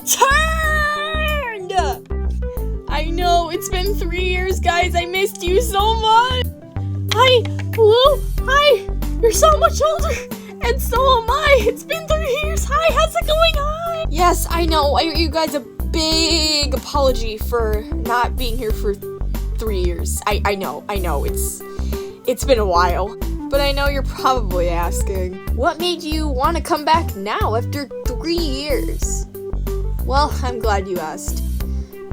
returned! I know, it's been 3 years, guys. I missed you so much. Hi, hello, hi. You're so much older, and so am I. It's been 3 years. Hi, how's it going on? Yes, I know. I owe you guys a big apology for not being here for 3 years. I know. It's been a while. But I know you're probably asking, what made you want to come back now after 3 years? Well, I'm glad you asked.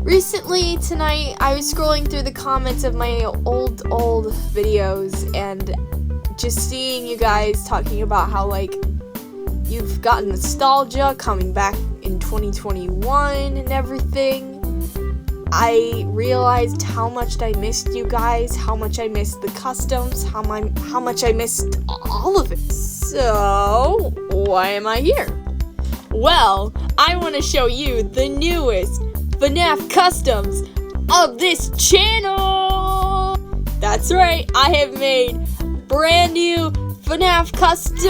Recently, tonight, I was scrolling through the comments of my old videos and just seeing you guys talking about how, like, you've gotten nostalgia coming back in 2021 and everything. I realized how much I missed you guys, how much I missed the customs, how much I missed all of it. So, why am I here? Well, I want to show you the newest FNAF customs of this channel! That's right, I have made brand new FNAF customs!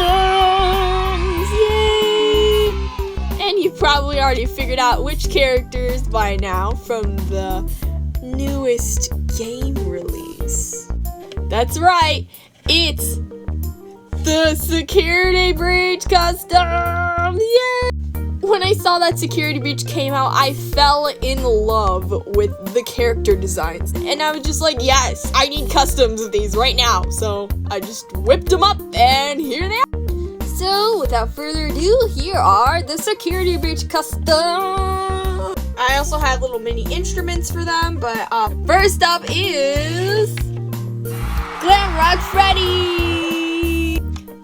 Yay! And you've probably already figured out which characters by now from the newest game release. That's right, it's the security breach custom! Yay! When I saw that security breach came out, I fell in love with the character designs. And I was just like, yes, I need customs of these right now. So I just whipped them up and here they are. So without further ado, here are the security breach customs. I also have little mini instruments for them, but first up is Glamrock Freddy.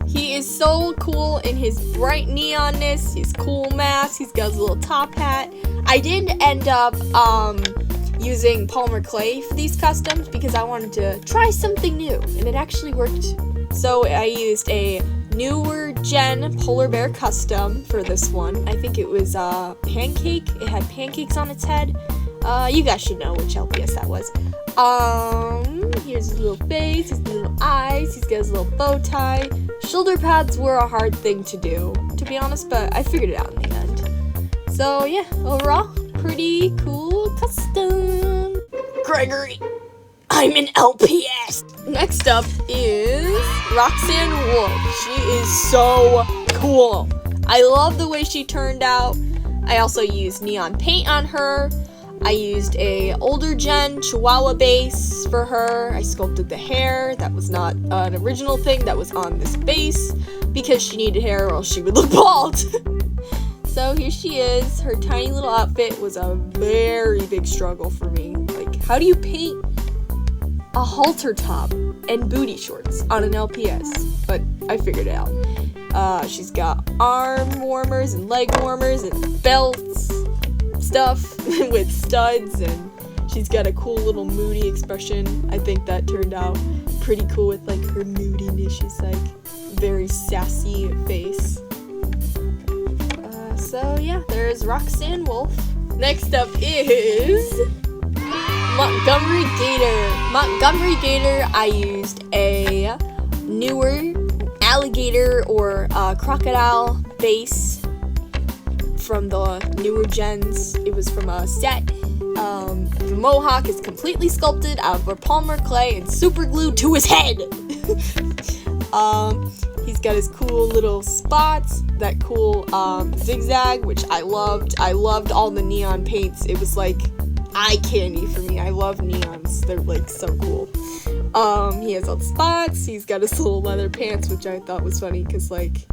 He is so cool in his bright neonness, his cool mask, he's got his little top hat. I did end up using polymer clay for these customs because I wanted to try something new, and it actually worked. So I used a newer gen polar bear custom for this one. I think it was pancake. It had pancakes on its head. You guys should know which LPS that was. Here's his little face, his little eyes, he's got his little bow tie. Shoulder pads were a hard thing to do, to be honest, but I figured it out in the end. So yeah, overall, pretty cool custom. Gregory, I'm an LPS. Next up is Roxanne Wolf. She is so cool. I love the way she turned out. I also used neon paint on her. I used a older gen Chihuahua base for her. I sculpted the hair. That was not an original thing that was on this base because she needed hair or else she would look bald. So here she is. Her tiny little outfit was a very big struggle for me. Like, how do you paint a halter top and booty shorts on an LPS? But I figured it out. She's got arm warmers and leg warmers and belts stuff with studs, and she's got a cool little moody expression. I think that turned out pretty cool with like her moodiness. She's like very sassy face. So yeah, there's Roxanne Wolf. Next up is Montgomery Gator. Montgomery Gator, I used a newer alligator or crocodile base from the newer gens. It was from a set. The mohawk is completely sculpted out of polymer clay and super glued to his head. He's got his cool little spots, that cool zigzag, which I loved. I loved all the neon paints. It was like eye candy for me. I love neons. They're like so cool. He has all the spots. He's got his little leather pants, which I thought was funny because like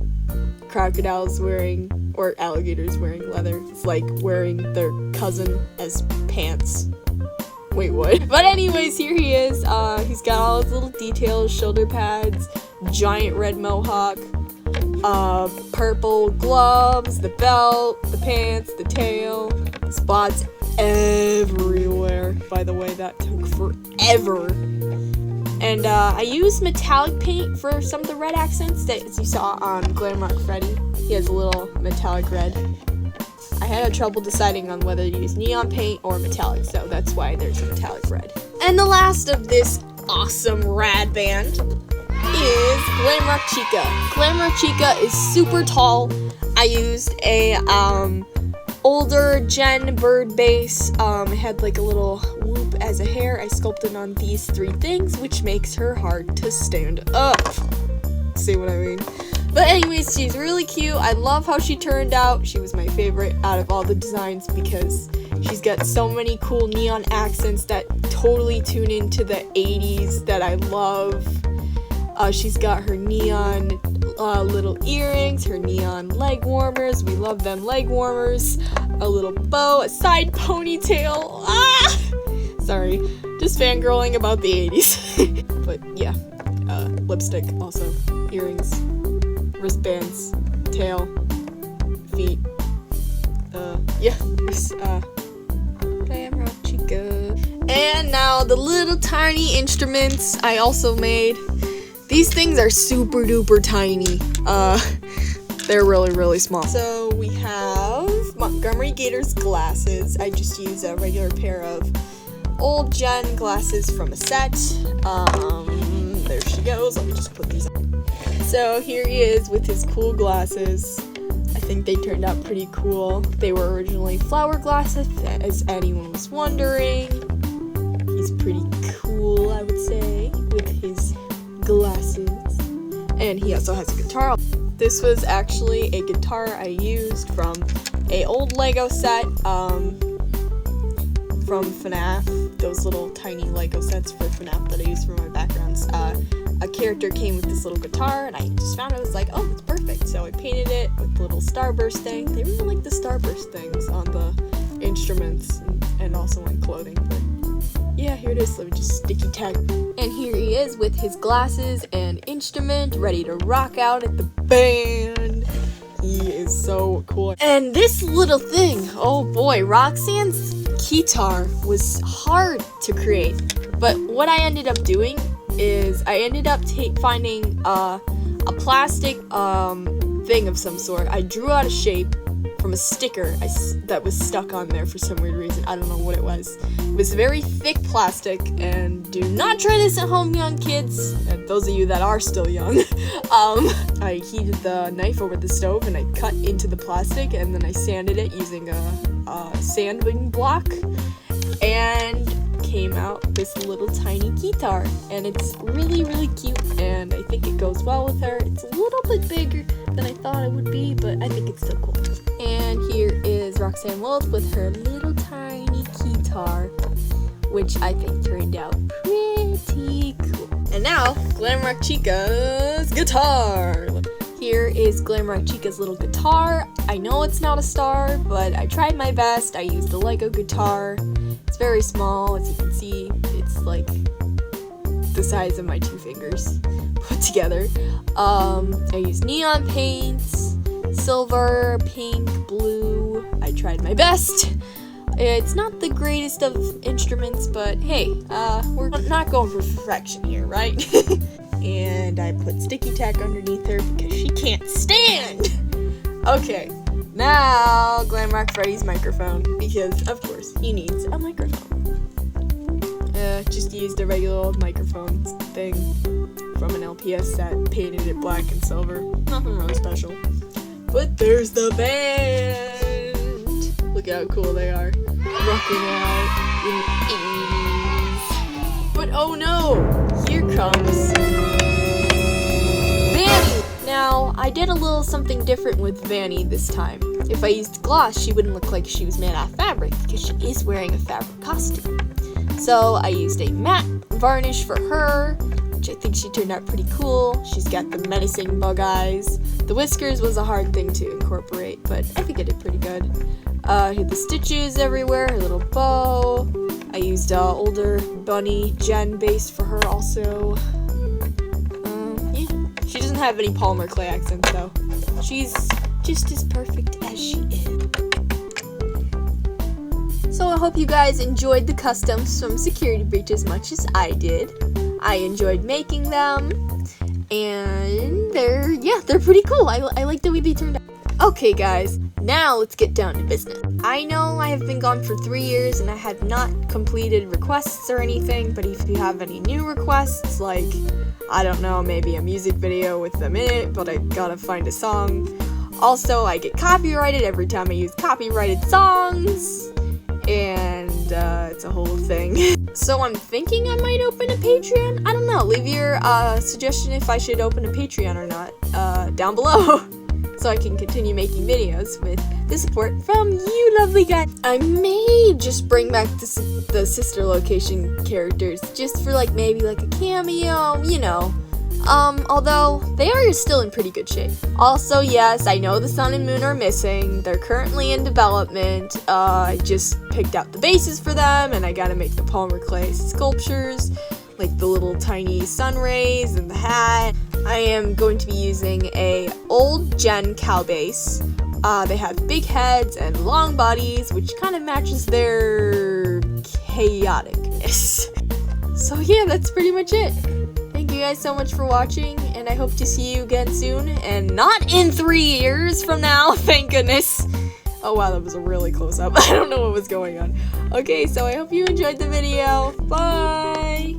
crocodiles wearing or alligators wearing leather. It's like wearing their cousin as pants. Wait, what? But anyways, here he is. He's got all his little details, shoulder pads, giant red mohawk, purple gloves, the belt, the pants, the tail, spots everywhere. By the way, that took forever. And I used metallic paint for some of the red accents that you saw on Glamrock Freddy. He has a little metallic red. I had trouble deciding on whether to use neon paint or metallic, so that's why there's a metallic red. And the last of this awesome rad band is Glamrock Chica. Glamrock Chica is super tall. I used a older gen bird base. It had like a little whoop as a hair. I sculpted on these 3 things, which makes her hard to stand up. See what I mean? But anyways, she's really cute. I love how she turned out. She was my favorite out of all the designs because she's got so many cool neon accents that totally tune into the 80s that I love. She's got her neon little earrings, her neon leg warmers. We love them leg warmers. A little bow, a side ponytail. Ah! Sorry, just fangirling about the 80s. But yeah, lipstick also, earrings, wristbands, tail, feet. Yeah, Glam Rock Chica. And now the little tiny instruments I also made. These things are super duper tiny. They're really small. So we have Montgomery Gator's glasses. I just use a regular pair of old gen glasses from a set. There she goes. Let me just put these on. So here he is with his cool glasses. I think they turned out pretty cool. They were originally flower glasses, as anyone was wondering. He's pretty cool, I would say, with his glasses. And he also has a guitar. This was actually a guitar I used from a old Lego set from FNAF. Those little tiny Lego sets for FNAF that I use for my backgrounds. A character came with this little guitar and I just found it, was like, oh, it's perfect. So I painted it with the little starburst thing. They really like the starburst things on the instruments and also on clothing. But yeah, here it is. Let me just sticky tag. And here he is with his glasses and instrument, ready to rock out at the band. He is so cool. And this little thing, oh boy, Roxanne's guitar was hard to create. But what I ended up doing is I ended up finding a plastic thing of some sort. I drew out a shape from a sticker that was stuck on there for some weird reason. I don't know what it was. It was very thick plastic, and do not try this at home, young kids. And those of you that are still young. I heated the knife over the stove and I cut into the plastic, and then I sanded it using a sanding block, and came out this little tiny guitar. And it's really cute, and I think it goes well with her. It's a little bit bigger than I thought it would be, but I think it's still cool. And here is Roxanne Wolf with her little tiny guitar, which I think turned out pretty cool. And now, Glamrock Chica's guitar. Here is Glamrock Chica's little guitar. I know it's not a star, but I tried my best. I used a Lego guitar. It's very small, as you can see. It's like the size of my 2 fingers put together. I used neon paints, silver, pink, blue. I tried my best. It's not the greatest of instruments, but hey, we're not going for perfection here, right? And I put sticky tack underneath her because she can't stand. Okay, now Glamrock Freddy's microphone, because of course he needs a microphone. Just used a regular old microphone thing from an LPS set, painted it black and silver. Nothing really special. But there's the band! Look how cool they are. Rocking out in the 80s. But oh no! Here comes Vanny! Now, I did a little something different with Vanny this time. If I used gloss, she wouldn't look like she was made out of fabric, because she is wearing a fabric costume. So I used a matte varnish for her, which I think she turned out pretty cool. She's got the menacing bug eyes. The whiskers was a hard thing to incorporate, but I think I did pretty good. Hit the stitches everywhere, her little bow. I used older bunny gen base for her also. Yeah, she doesn't have any polymer clay accents though. She's just as perfect as she is. So I hope you guys enjoyed the customs from Security Breach as much as I did. I enjoyed making them, and they're pretty cool. I like the way they turned out. Okay guys, now let's get down to business. I know I have been gone for 3 years and I have not completed requests or anything, but if you have any new requests, like, I don't know, maybe a music video with them in it, but I gotta find a song, Also, I get copyrighted every time I use copyrighted songs, and it's a whole thing. So I'm thinking I might open a Patreon. I don't know. Leave your suggestion if I should open a Patreon or not down below, so I can continue making videos with the support from you lovely guys. I may just bring back the sister location characters just for like maybe like a cameo, you know. Although they are still in pretty good shape. Also, yes, I know the sun and moon are missing. They're currently in development. I just picked out the bases for them, and I gotta make the polymer clay sculptures, like the little tiny sun rays and the hat. I am going to be using a old gen cow base. They have big heads and long bodies, which kind of matches their chaoticness. So yeah, that's pretty much it. Thank you guys so much for watching, and I hope to see you again soon, and not in 3 years from now, thank goodness. Oh wow, that was a really close up. I don't know what was going on. Okay, so I hope you enjoyed the video. Bye!